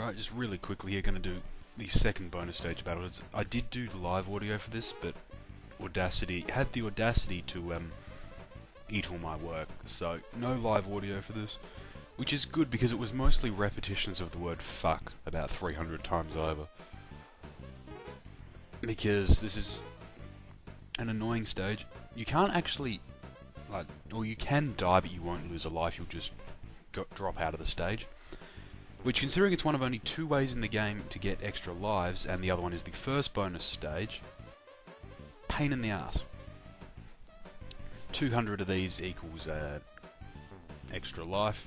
Right, just really quickly here, going to do the second bonus stage of Battletoads. I did do live audio for this, but Audacity had the audacity to eat all my work, so no live audio for this, which is good because it was mostly repetitions of the word fuck about 300 times over. Because this is an annoying stage. You can't actually, or you can die, but you won't lose a life, you'll just drop out of the stage. Which, considering it's one of only two ways in the game to get extra lives, and the other one is the first bonus stage, pain in the ass. 200 of these equals extra life.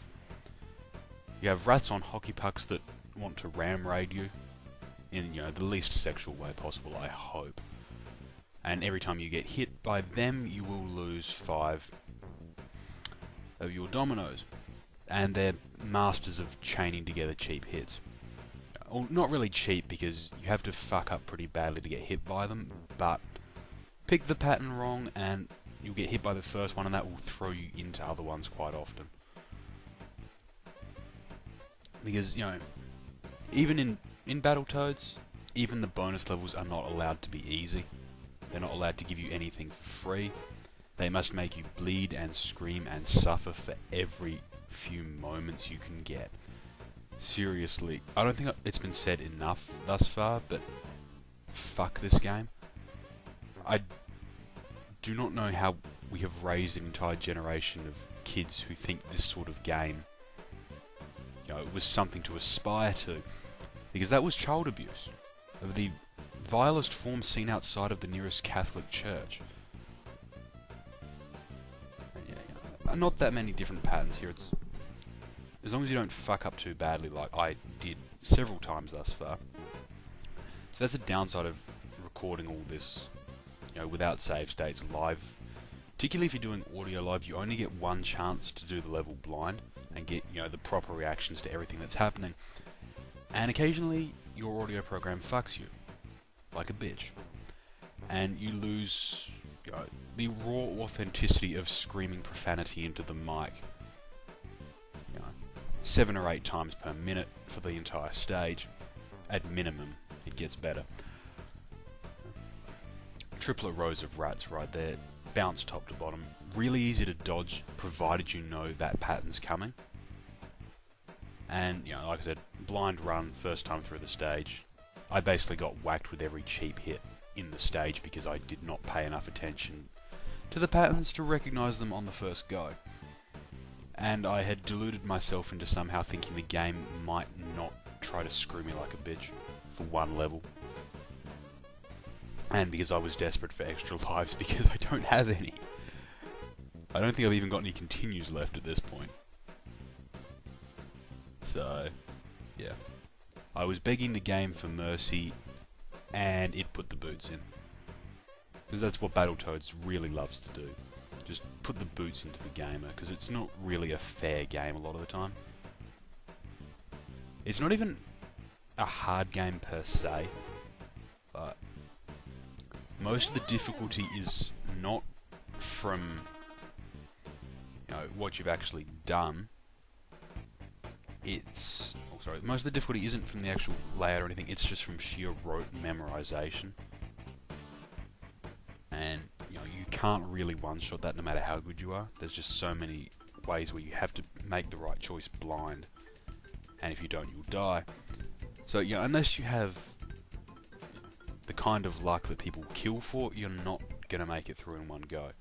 You have rats on hockey pucks that want to ram raid you in, the least sexual way possible, I hope. And every time you get hit by them, you will lose 5 of your dominoes. And they're masters of chaining together cheap hits. Well, not really cheap, because you have to fuck up pretty badly to get hit by them, but pick the pattern wrong and you'll get hit by the first one, and that will throw you into other ones quite often. Because, even in Battletoads, even the bonus levels are not allowed to be easy. They're not allowed to give you anything for free. They must make you bleed and scream and suffer for every few moments you can get. Seriously, I don't think it's been said enough thus far, but fuck this game. I do not know how we have raised an entire generation of kids who think this sort of game, it was something to aspire to, because that was child abuse of the vilest form seen outside of the nearest Catholic church. Not that many different patterns here. It's as long as you don't fuck up too badly, like I did several times thus far. So that's a downside of recording all this, without save states live. Particularly if you're doing audio live, you only get one chance to do the level blind and get, the proper reactions to everything that's happening. And occasionally, your audio program fucks you, like a bitch. And you lose, the raw authenticity of screaming profanity into the mic. 7 or 8 times per minute for the entire stage. At minimum, it gets better. Triplet rows of rats right there, bounce top to bottom. Really easy to dodge, provided you know that pattern's coming. And, like I said, blind run, first time through the stage. I basically got whacked with every cheap hit in the stage because I did not pay enough attention to the patterns to recognise them on the first go. And I had deluded myself into somehow thinking the game might not try to screw me like a bitch for one level. And because I was desperate for extra lives because I don't have any. I don't think I've even got any continues left at this point. So, yeah. I was begging the game for mercy, and it put the boots in. Because that's what Battletoads really loves to do. Just put the boots into the gamer, because it's not really a fair game a lot of the time. It's not even a hard game per se, but most of the difficulty is not from what you've actually done. Most of the difficulty isn't from the actual layout or anything, it's just from sheer rote memorization. And you can't really one-shot that no matter how good you are. There's just so many ways where you have to make the right choice blind, and if you don't, you'll die. So, unless you have the kind of luck that people kill for, you're not going to make it through in one go.